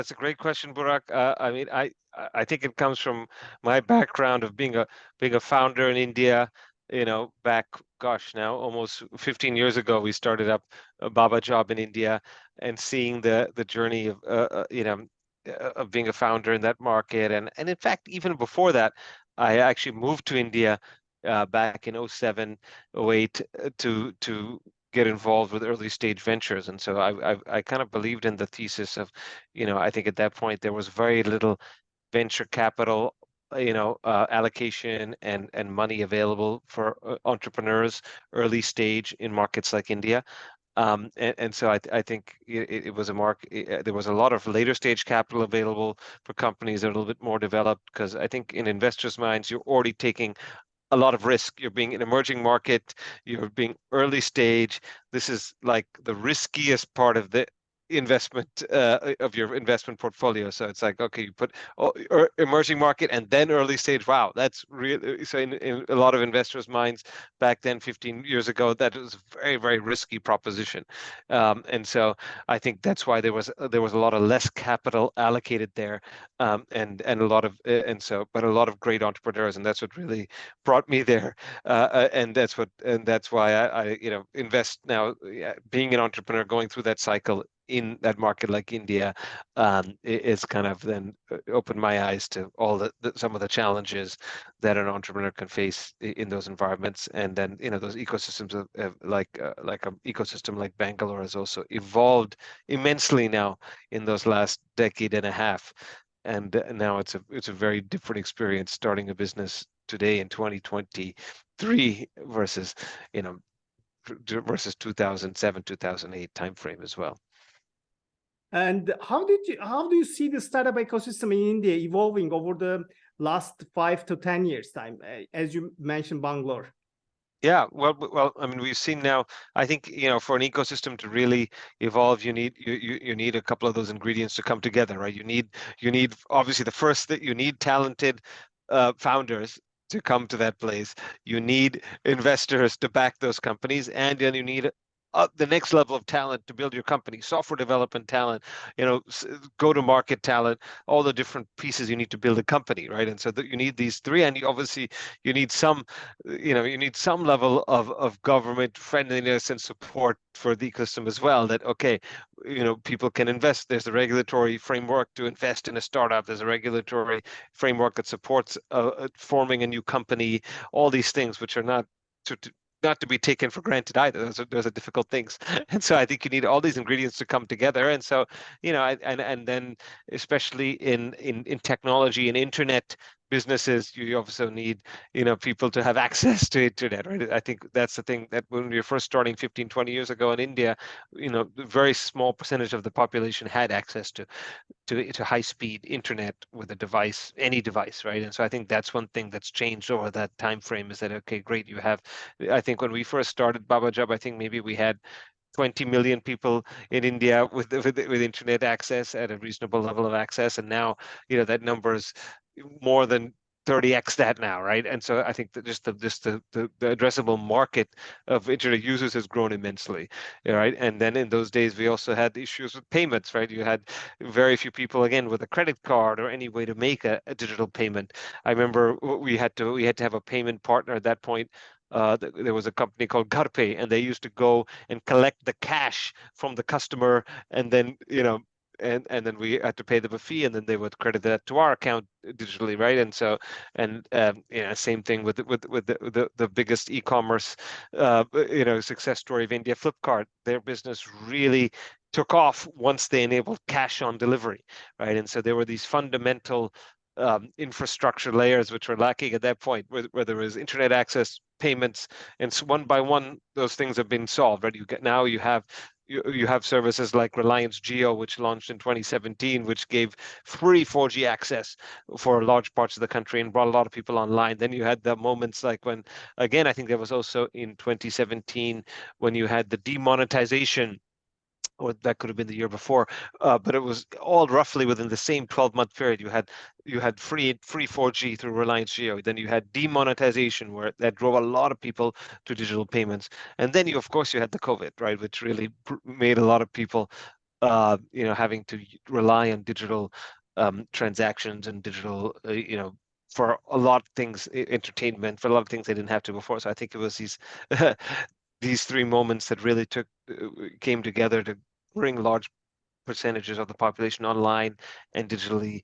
That's a great question, Burak. I mean, I think it comes from my background of being a founder in India. Back, gosh, now almost 15 years ago, we started up a Baba Job in India, and seeing the journey of being a founder in that market, and in fact, even before that, I actually moved to India back in '07, '08 to get involved with early stage ventures. And so I kind of believed in the thesis of, I think at that point there was very little venture capital, allocation and money available for entrepreneurs early stage in markets like India. And so I think it was there was a lot of later stage capital available for companies that are a little bit more developed, because I think in investors' minds, you're already taking a lot of risk. You're being an emerging market, you're being early stage. This is like the riskiest part of the investment of your investment portfolio. So it's like, okay, you put emerging market and then early stage. Wow, that's really so in a lot of investors' minds back then, 15 years ago, that was a very, very risky proposition. And so I think that's why there was a lot of less capital allocated there, and a lot of but a lot of great entrepreneurs, and that's what really brought me there. And that's why I invest now. Yeah, being an entrepreneur, going through that cycle in that market like India, is kind of then opened my eyes to all some of the challenges that an entrepreneur can face in those environments. And then those ecosystems like an ecosystem like Bangalore has also evolved immensely now in those last decade and a half. And now it's a very different experience starting a business today in 2023 versus 2007, 2008 timeframe as well. And how do you see the startup ecosystem in India evolving over the last 5 to 10 years time, as you mentioned Bangalore? Yeah, well, I mean, we've seen now, I think, for an ecosystem to really evolve, you need a couple of those ingredients to come together, right? You need obviously the first, that you need talented founders to come to that place. You need investors to back those companies, and then you need the next level of talent to build your company, software development talent, go-to-market talent, all the different pieces you need to build a company, right? And so that you need these three, and you need some, you need some level of government friendliness and support for the ecosystem as well. That okay, people can invest. There's a regulatory framework to invest in a startup. There's a regulatory framework that supports forming a new company. All these things, which are not to be taken for granted either. Those are difficult things. And so I think you need all these ingredients to come together. And so, and then especially in technology and internet businesses, you also need, people to have access to internet, right? I think that's the thing, that when we were first starting 15, 20 years ago in India, a very small percentage of the population had access to high-speed internet with a device, any device, right? And so I think that's one thing that's changed over that time frame, is that, okay, great, I think when we first started Baba Job, I think maybe we had 20 million people in India with internet access at a reasonable level of access, and now that number is more than 30x that now, right? And so I think that just the addressable market of internet users has grown immensely, right? And then in those days, we also had issues with payments, right? You had very few people, again, with a credit card or any way to make a digital payment. I remember we had to have a payment partner at that point. There was a company called Garpay, and they used to go and collect the cash from the customer, and then and then we had to pay them a fee, and then they would credit that to our account digitally, right? And so, and same thing with the biggest e-commerce success story of India, Flipkart. Their business really took off once they enabled cash on delivery, right? And so there were these fundamental infrastructure layers which were lacking at that point, where there was internet access, payments, and so one by one those things have been solved, right? You have services like Reliance Jio, which launched in 2017, which gave free 4G access for large parts of the country and brought a lot of people online. Then you had the moments like when, again, I think there was also in 2017 when you had the demonetization, or that could have been the year before, but it was all roughly within the same 12-month period. You had free 4G through Reliance Jio. Then you had demonetization, where that drove a lot of people to digital payments. And then of course, you had the COVID, right, which really made a lot of people having to rely on digital transactions and digital, for a lot of things, entertainment, for a lot of things they didn't have to before. So I think it was these these three moments that really came together to bring large percentages of the population online and digitally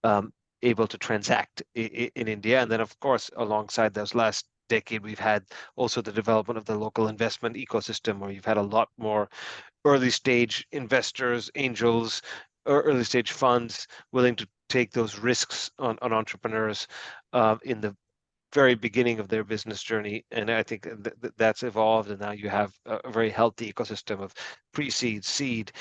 um, able to transact in India. And then, of course, alongside those last decade, we've had also the development of the local investment ecosystem, where you've had a lot more early stage investors, angels, or early stage funds willing to take those risks on entrepreneurs in the very beginning of their business journey. And I think that's evolved, and now you have a very healthy ecosystem of pre-seed, seed,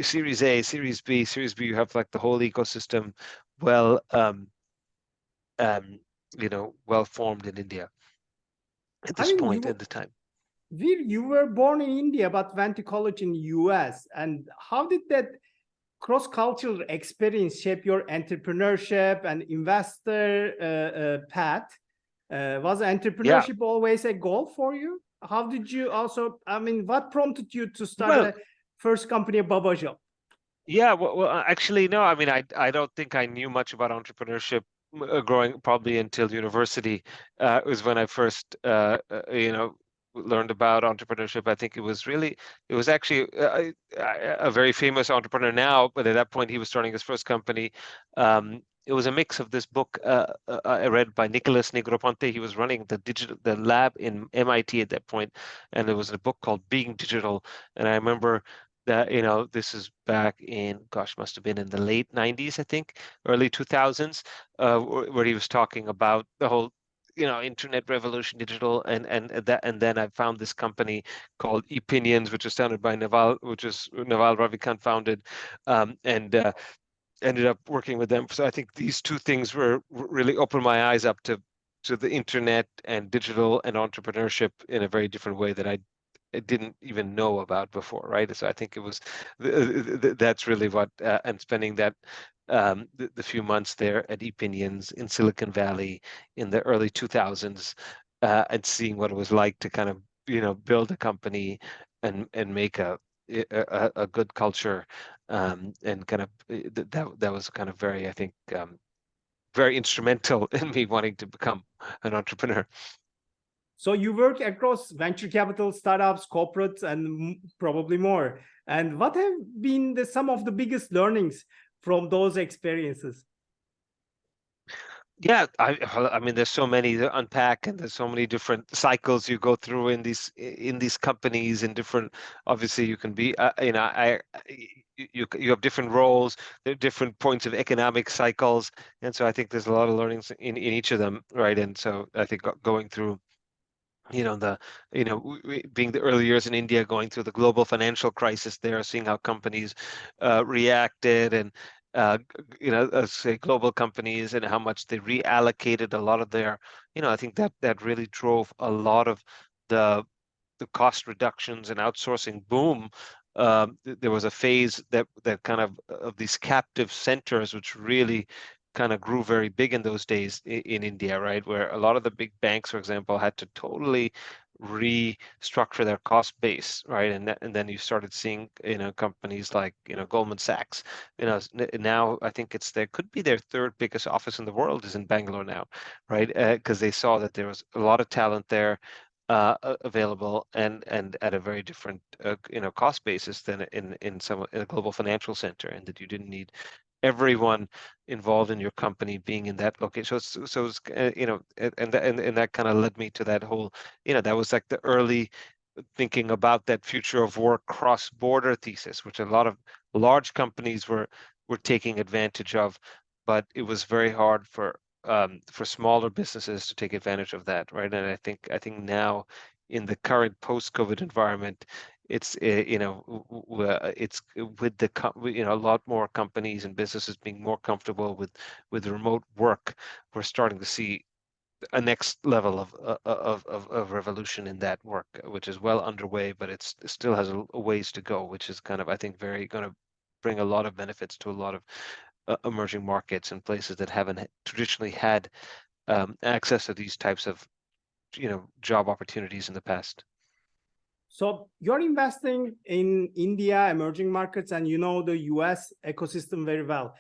Series A, Series B. Series B, you have like the whole ecosystem well, um, well formed in India at I this mean, point in the time. Vir, you were born in India but went to college in the US. And how did that cross-cultural experience shape your entrepreneurship and investor path? Was Yeah. entrepreneurship always a goal for you? How did you also, I mean, what prompted you to start Well, a first company, Baba Job? yeah, well, actually, no. I mean, I don't think I knew much about entrepreneurship growing probably until university. Was when I first, learned about entrepreneurship. I think it was actually a very famous entrepreneur now, but at that point he was starting his first company. It was a mix of this book I read by Nicholas Negroponte. He was running the lab in MIT at that point, and there was a book called Being Digital. And I remember that, this is back in, gosh, must have been in the late 90s, I think, early 2000s, where he was talking about the whole, internet revolution, digital, and then I found this company called Opinions, which was founded by Naval Ravikant founded, and ended up working with them. So I think these two things really opened my eyes up to the internet and digital and entrepreneurship in a very different way that I didn't even know about before, right? So I think it was that's really what, and spending the few months there at Opinions in Silicon Valley in the early 2000s, and seeing what it was like to kind of build a company and make a good culture, and kind of that was kind of very, I think, very instrumental in me wanting to become an entrepreneur. So you work across venture capital, startups, corporates, and probably more. And what have been some of the biggest learnings from those experiences? Yeah, I mean, there's so many to unpack, and there's so many different cycles you go through in these companies, and different. Obviously, you can be, you have different roles, there are different points of economic cycles, and so I think there's a lot of learnings in each of them, right? And so I think going through the being the early years in India, going through the global financial crisis there, seeing how companies reacted, and say global companies, and how much they reallocated a lot of their, I think that really drove a lot of the cost reductions and outsourcing boom. There was a phase that kind of these captive centers, which really kind of grew very big in those days in India, right? Where a lot of the big banks, for example, had to totally restructure their cost base, right? And then you started seeing, companies like, Goldman Sachs, now I think there could be their third biggest office in the world is in Bangalore now, right? Because they saw that there was a lot of talent there, available, and at a very different, cost basis than in a global financial center, and that you didn't need everyone involved in your company being in that location. So it's, and that kind of led me to that whole, that was like the early thinking about that future of work cross-border thesis, which a lot of large companies were taking advantage of, but it was very hard for smaller businesses to take advantage of that, right? And I think now in the current post-COVID environment, it's it's with a lot more companies and businesses being more comfortable with remote work. We're starting to see a next level of revolution in that work, which is well underway, but it still has a ways to go, which is kind of, I think, very going to bring a lot of benefits to a lot of emerging markets and places that haven't traditionally had access to these types of job opportunities in the past. So you're investing in India, emerging markets, and you know the US ecosystem very well.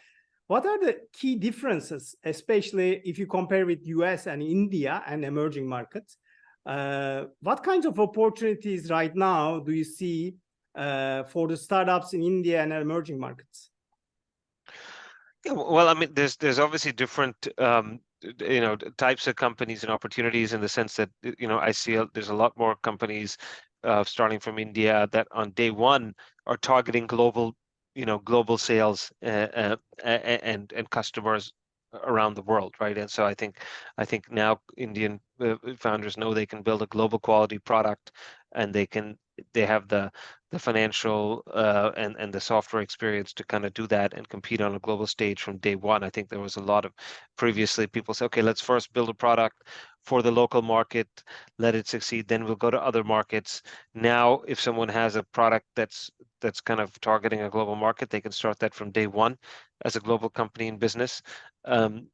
What are the key differences, especially if you compare with US and India and emerging markets? What kinds of opportunities right now do you see for the startups in India and emerging markets? Yeah, well, I mean, there's obviously different types of companies and opportunities in the sense that I see there's a lot more companies starting from India that on day one are targeting global sales and customers around the world, right? And so I think now Indian founders know they can build a global quality product, and they have the financial and the software experience to kind of do that and compete on a global stage from day one. I think there was a lot of previously people say, okay, let's first build a product for the local market, let it succeed, then we'll go to other markets. Now, if someone has a product that's kind of targeting a global market, they can start that from day one as a global company in business. And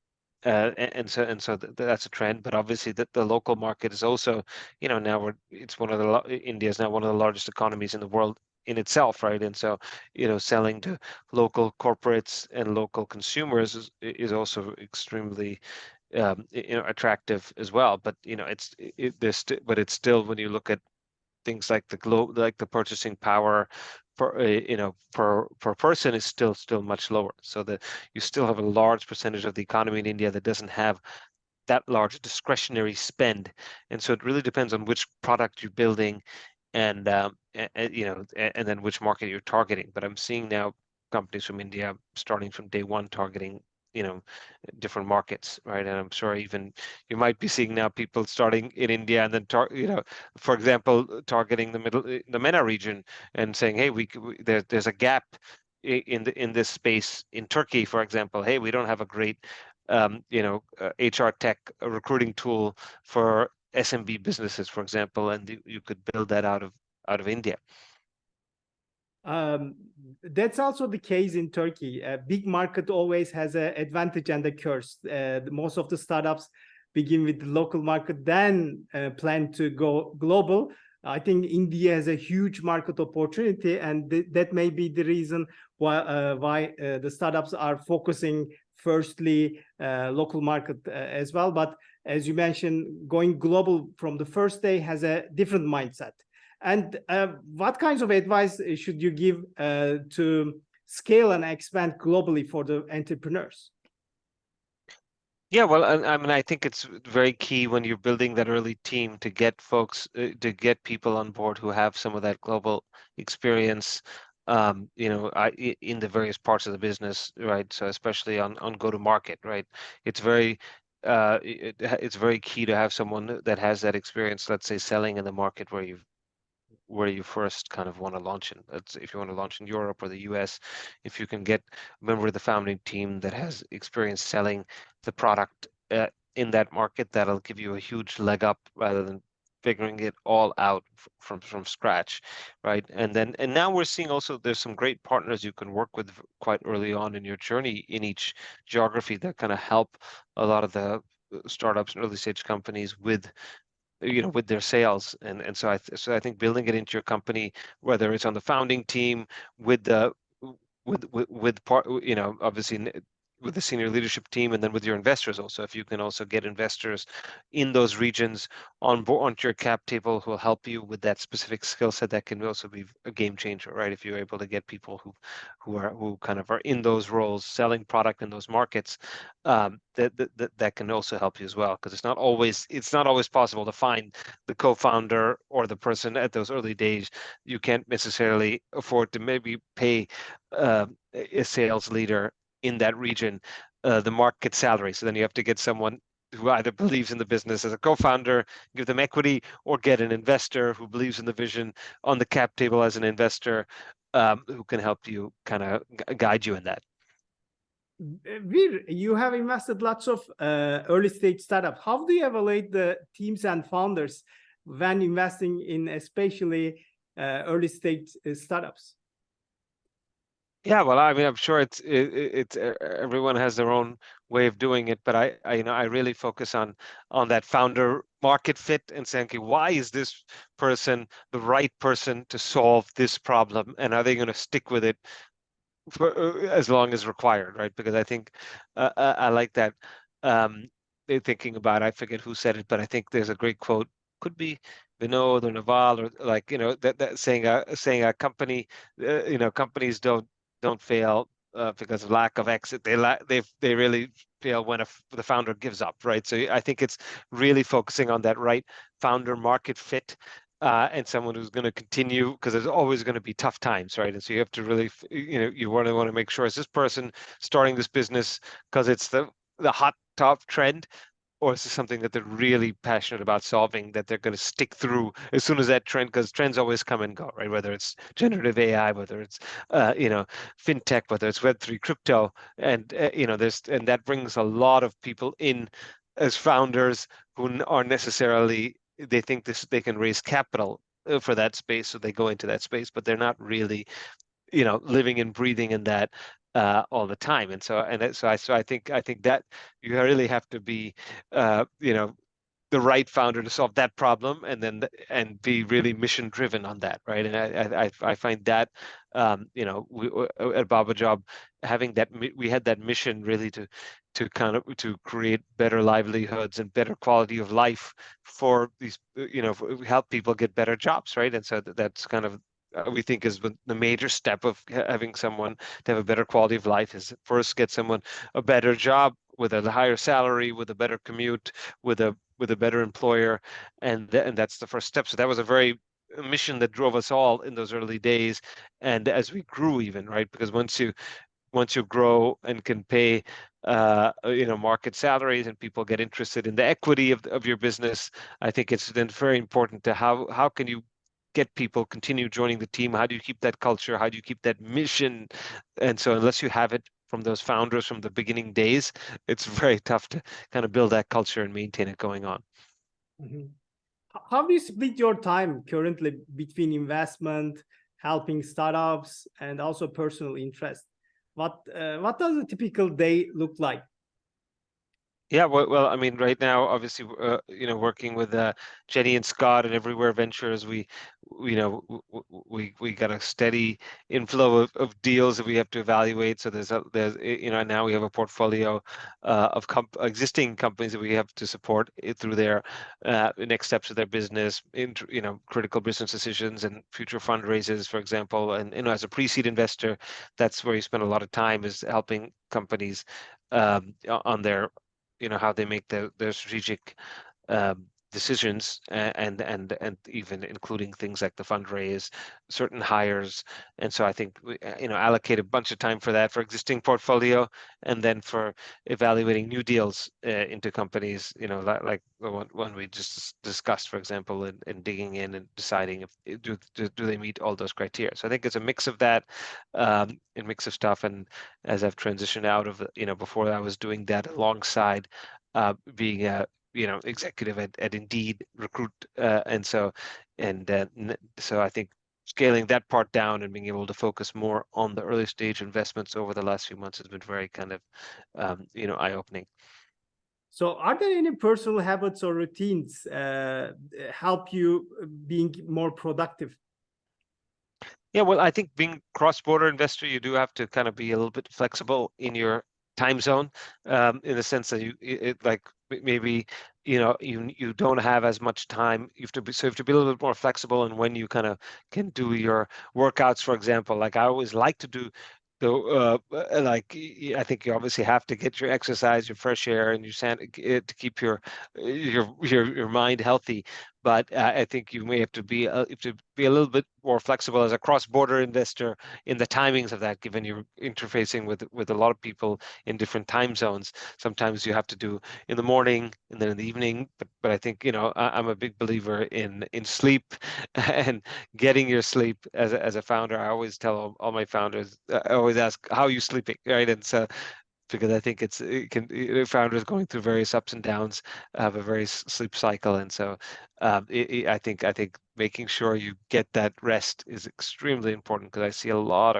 so that's a trend, but obviously the local market is also, now India is now one of the largest economies in the world in itself, right? And so, selling to local corporates and local consumers is also extremely attractive as well. But it's still, when you look at things like the purchasing power per person is still much lower. So that you still have a large percentage of the economy in India that doesn't have that large discretionary spend, and so it really depends on which product you're building, and then which market you're targeting. But I'm seeing now companies from India starting from day one targeting different markets, right? And I'm sure even you might be seeing now people starting in India and then for example, targeting the MENA region and saying, hey, there's a gap in this space in Turkey, for example. Hey, we don't have a great HR tech recruiting tool for SMB businesses, for example, and you could build that out of India. That's also the case in Turkey. A big market always has an advantage and a curse. Most of the startups begin with the local market, then plan to go global. I think India has a huge market opportunity, and that may be the reason why the startups are focusing firstly local market as well. But as you mentioned, going global from the first day has a different mindset. And what kinds of advice should you give to scale and expand globally for the entrepreneurs? Yeah, well, I mean, I think it's very key when you're building that early team to get people on board who have some of that global experience, in the various parts of the business, right? So especially on go-to-market, right? It's very key to have someone that has that experience, let's say, selling in the market where you first kind of want to launch in. If you want to launch in Europe or the US, if you can get a member of the founding team that has experience selling the product in that market, that'll give you a huge leg up rather than figuring it all out from scratch, right? And now we're seeing also there's some great partners you can work with quite early on in your journey in each geography that kind of help a lot of the startups and early stage companies with their sales. And so I think building it into your company, whether it's on the founding team with part, obviously with the senior leadership team, and then with your investors also, if you can also get investors in those regions on board onto your cap table who will help you with that specific skill set, that can also be a game changer, right? If you're able to get people who kind of are in those roles selling product in those markets, that can also help you as well, because it's not always possible to find the co-founder or the person at those early days. You can't necessarily afford to maybe pay a sales leader in that region the market salary. So then you have to get someone who either believes in the business as a co-founder, give them equity, or get an investor who believes in the vision on the cap table as an investor, who can help you kind of guide you in that. Vir, you have invested lots of early stage startups. How do you evaluate the teams and founders when investing in especially early stage startups? Yeah, well, I mean, I'm sure it's everyone has their own way of doing it, but I really focus on that founder market fit and saying, okay, why is this person the right person to solve this problem, and are they going to stick with it for as long as required, right? Because I think I like that. Thinking about, I forget who said it, but I think there's a great quote. Could be Vinod or Naval, or like, that saying a company, companies don't fail because of lack of exit. They really fail when the founder gives up, right? So I think it's really focusing on that right founder market fit, and someone who's going to continue, because there's always going to be tough times, right? And so you have to really, you want to make sure, is this person starting this business because it's the hot top trend, or is this something that they're really passionate about solving, that they're going to stick through as soon as that trend, because trends always come and go, right? Whether it's generative AI, whether it's fintech, whether it's Web3 crypto, and and that brings a lot of people in as founders who are necessarily, they think they can raise capital for that space, so they go into that space, but they're not really, living and breathing in that all the time. And so I think that you really have to be, the right founder to solve that problem, and then and be really mission driven on that, right? And I find that, we at Baba Job, having that, we had that mission really to kind of to create better livelihoods and better quality of life for these, help people get better jobs, right? And so that's kind of, we think, is the major step of having someone to have a better quality of life, is first get someone a better job with a higher salary, with a better commute, with a better employer, and that's the first step. So that was a very mission that drove us all in those early days, and as we grew, even, right? Because once you grow and can pay market salaries, and people get interested in the equity of your business, I think it's then very important to how can you get people continue joining the team? How do you keep that culture? How do you keep that mission? And so unless you have it from those founders from the beginning days, it's very tough to kind of build that culture and maintain it going on. Mhm. How do you split your time currently between investment, helping startups, and also personal interest? What does a typical day look like? Yeah, well, I mean, right now, obviously, working with Jenny and Scott and Everywhere Ventures, we got a steady inflow of deals that we have to evaluate. So now we have a portfolio of existing companies that we have to support through their next steps of their business, critical business decisions and future fundraisers, for example. And as a pre-seed investor, that's where you spend a lot of time, is helping companies on their, how they make their strategic decisions, and even including things like the fundraise, certain hires. And so I think we allocate a bunch of time for that, for existing portfolio, and then for evaluating new deals into companies, like the one we just discussed, for example, and digging in and deciding if do they meet all those criteria. So I think it's a mix of that, a mix of stuff. And as I've transitioned out of, before I was doing that alongside being a executive at Indeed Recruit, so I think scaling that part down and being able to focus more on the early stage investments over the last few months has been very kind of eye-opening. So, are there any personal habits or routines help you being more productive? Yeah, well, I think being cross-border investor, you do have to kind of be a little bit flexible in your time zone, in the sense that like maybe you don't have as much time. You have to be a little bit more flexible in when you kind of can do your workouts, for example. Like I always like to do. I think you obviously have to get your exercise, your fresh air, and your to keep your mind healthy. But I think you may have to be a little bit more flexible as a cross-border investor in the timings of that, given you're interfacing with a lot of people in different time zones. Sometimes you have to do in the morning and then in the evening. But I think I'm a big believer in sleep and getting your sleep as a founder. I always tell all my founders, I always ask, how are you sleeping, right? And so, because I think founders going through various ups and downs have a very sleep cycle. And so I think making sure you get that rest is extremely important, because I see a lot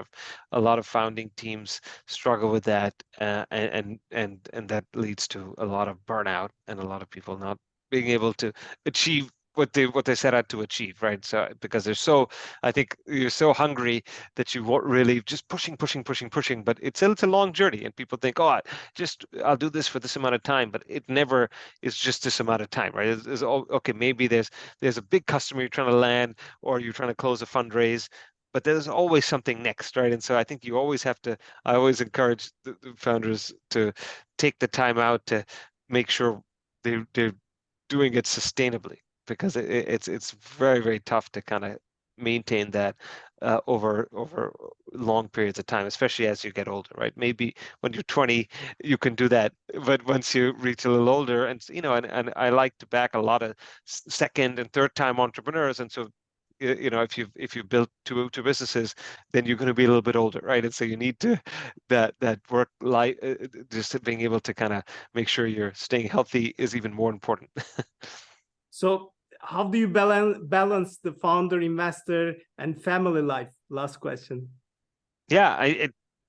of founding teams struggle with that, and that leads to a lot of burnout and a lot of people not being able to achieve what they set out to achieve, right? So because they're so, I think you're so hungry that you won't really just pushing, but it's a long journey, and people think, oh, I'll do this for this amount of time, but it never is just this amount of time, right? Okay, maybe there's a big customer you're trying to land, or you're trying to close a fundraise, but there's always something next, right? And so I think you always have to. I always encourage the founders to take the time out to make sure they're doing it sustainably, because it's very, very tough to kind of maintain that over long periods of time, especially as you get older, right? Maybe when you're 20, you can do that, but once you reach a little older, and and I like to back a lot of second and third time entrepreneurs, and so if you've built two businesses, then you're going to be a little bit older, right? And so you need to that work life, just being able to kind of make sure you're staying healthy is even more important. So how do you balance the founder, investor, and family life? Last question. Yeah,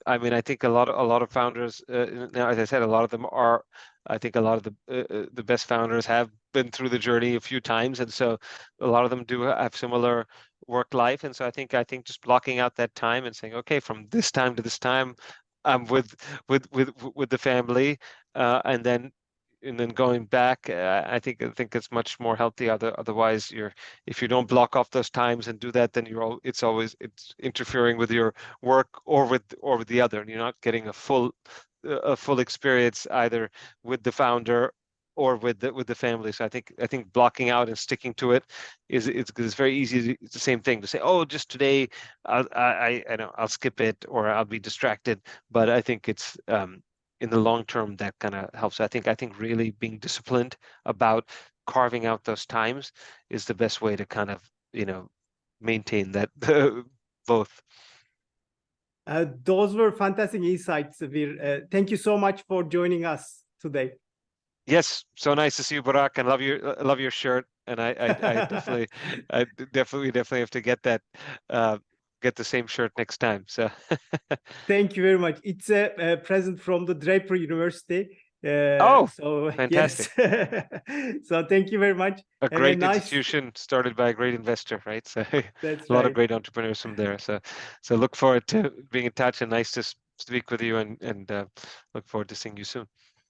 I mean, I think a lot of founders, now, as I said, a lot of them are. I think a lot of the best founders have been through the journey a few times, and so a lot of them do have similar work life. And so I think just blocking out that time and saying, okay, from this time to this time, I'm with the family, and then going back. I think it's much more healthy. Otherwise, if you don't block off those times and do that, then it's interfering with your work, or with the other, and you're not getting a full experience either with the founder or with the family. So I think blocking out and sticking to it it's very easy. It's the same thing to say, oh, just today I'll skip it, or I'll be distracted. But I think it's in the long term that kind of helps. I think really being disciplined about carving out those times is the best way to kind of maintain that both. Those were fantastic insights, Vir. Thank you so much for joining us today. Yes, so nice to see you, Barak, and love your shirt. And I definitely have to get the same shirt next time. So Thank you very much. It's a present from the Draper University. oh, So yes. fantastic. So thank you very much. A Have a great nice. institution started by a great investor, right? So a That's lot of right. great entrepreneurs from there. So look forward to being in touch, and nice to speak with you, and look forward to seeing you soon.